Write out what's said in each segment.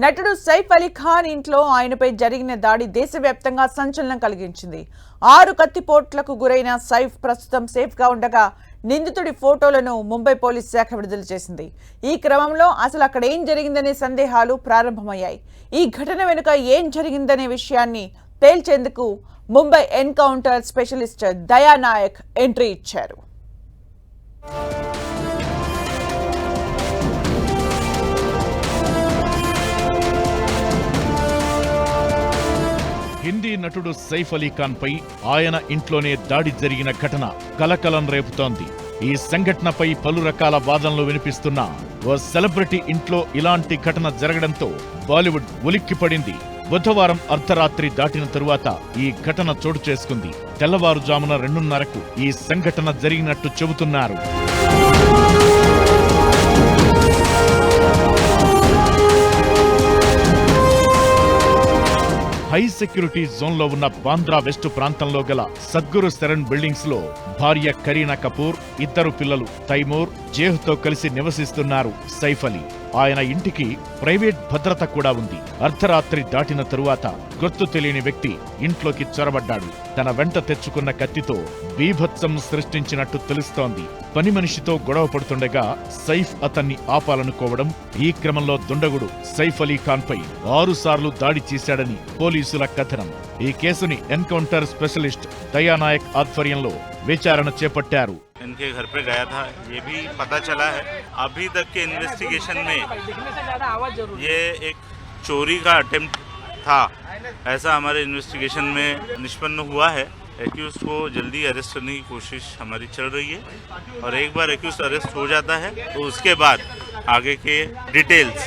నటుడు సైఫ్ అలీ ఖాన్ ఇంట్లో ఆయనపై జరిగిన దాడి దేశవ్యాప్తంగా సంచలనం కలిగించింది. 6 కత్తిపోట్లకు గురైన సైఫ్ ప్రస్తుతం సేఫ్గా ఉండగా నిందితుడి ఫోటోలను ముంబై పోలీస్ శాఖ విడుదల చేసింది. ఈ క్రమంలో అసలు అక్కడ ఏం జరిగిందనే సందేహాలు ప్రారంభమయ్యాయి. ఈ ఘటన వెనుక ఏం జరిగిందనే విషయాన్ని తేల్చేందుకు ముంబై ఎన్కౌంటర్ స్పెషలిస్ట్ దయా నాయక్ ఎంట్రీ ఇచ్చారు. హిందీ నటుడు సైఫ్ అలీ ఖాన్ పై ఆయన ఇంట్లోనే దాడి జరిగిన ఘటన కలకలం రేపుతోంది. ఈ సంఘటనపై పలు రకాల వాదనలు వినిపిస్తున్నా ఓ సెలబ్రిటీ ఇంట్లో ఇలాంటి ఘటన జరగడంతో బాలీవుడ్ ఉలిక్కిపడింది. బుధవారం అర్ధరాత్రి దాటిన తరువాత ఈ ఘటన చోటు చేసుకుంది. తెల్లవారుజామున 2:30కు ఈ సంఘటన జరిగినట్టు చెబుతున్నారు. హై సెక్యూరిటీ జోన్లో ఉన్న బాంద్రా వెస్ట్ ప్రాంతంలో గల సద్గురు శరణ్ బిల్డింగ్స్ లో భార్య కరీనా కపూర్, 2 పిల్లలు తైమూర్, జేహ్తో కలిసి నివసిస్తున్నారు సైఫ్ అలీ. ఆయన ఇంటికి ప్రైవేట్ భద్రత కూడా ఉంది. అర్ధరాత్రి దాటిన తరువాత గుర్తు తెలియని వ్యక్తి ఇంట్లోకి చొరబడ్డాడు. తన వెంట తెచ్చుకున్న కత్తితో బీభత్సం సృష్టించినట్టు తెలుస్తోంది. పని మనిషితో గొడవ పడుతుండగా సైఫ్ అతన్ని ఆపాలనుకోవడం, ఈ క్రమంలో దుండగుడు సైఫ్ అలీ ఖాన్ పై 6 సార్లు దాడి చేశాడని పోలీసుల కథనం. ఈ కేసుని ఎన్కౌంటర్ స్పెషలిస్ట్ దయా నాయక్ ఆధ్వర్యంలో విచారణ చేపట్టారు. इनके घर पे गया था, ये भी पता चला है। अभी तक के इन्वेस्टिगेशन में ये एक चोरी का अटेम्प्ट था, ऐसा हमारे इन्वेस्टिगेशन में निष्पन्न हुआ है। एक्यूज को जल्दी अरेस्ट करने की कोशिश हमारी चल रही है और एक बार एक्यूज अरेस्ट हो जाता है तो उसके बाद आगे के डिटेल्स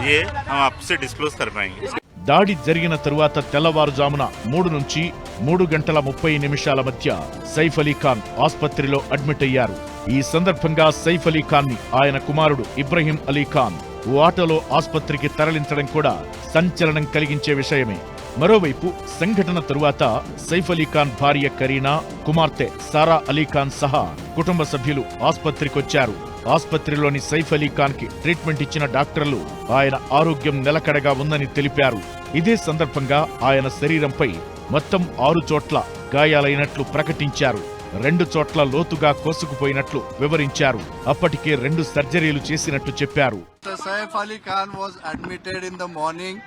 ये हम आपसे डिस्क्लोज कर पाएंगे। దాడి జరిగిన తరువాత తెల్లవారుజామున 3 నుంచి 3:30 మధ్య సైఫ్ అలీ ఖాన్ ఆస్పత్రిలో అడ్మిట్ అయ్యారు. ఈ సందర్భంగా సైఫ్ అలీ ఖాన్ ని ఆయన కుమారుడు ఇబ్రహీం అలీ ఖాన్ ఓ ఆటోలో ఆస్పత్రికి తరలించడం కూడా సంచలనం కలిగించే విషయమే. మరోవైపు సంఘటన తరువాత సైఫ్ అలీ ఖాన్ భార్య కరీనా, కుమార్తె సారా అలీ ఖాన్ సహా కుటుంబ సభ్యులు ఆస్పత్రికొచ్చారు. ఆస్పత్రిలోని సైఫ్ అలీ ఖాన్ కి ట్రీట్మెంట్ ఇచ్చిన డాక్టర్లు ఆయన ఆరోగ్యం నిలకడగా ఉందని తెలిపారు. ఇదే సందర్భంగా ఆయన శరీరంపై మొత్తం 6 చోట్ల గాయాలైనట్లు ప్రకటించారు. 2 చోట్ల లోతుగా కోసుకుపోయినట్లు వివరించారు. అప్పటికే 2 సర్జరీలు చేసినట్టు చెప్పారు. Saif Ali Khan was admitted in the morning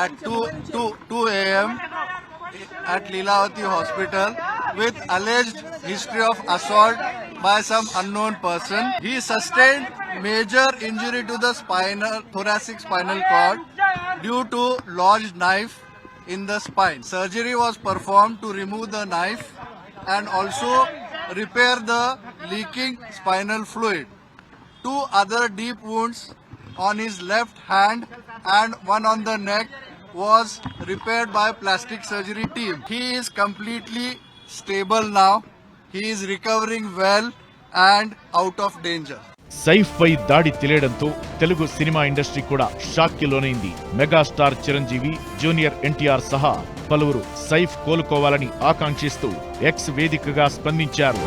at 2 a.m. at Leelavati Hospital with alleged history of assault by some unknown person. He sustained major injury to the thoracic spinal cord due to lodged knife in the spine. Surgery was performed to remove the knife and also repair the leaking spinal fluid. 2 other deep wounds on his left hand and one on the neck was repaired by plastic surgery team. He is completely stable now. He is recovering well and out of danger. Saif పై దాడి తెలియడంతో Telugu cinema industry కూడా shock కి లోనైంది. Megastar Chiranjeevi, junior NTR సహా పలువురు సైఫ్ కోలుకోవాలని ఆకాంక్షిస్తూ ఎక్స్ వేదికగా స్పందించారు.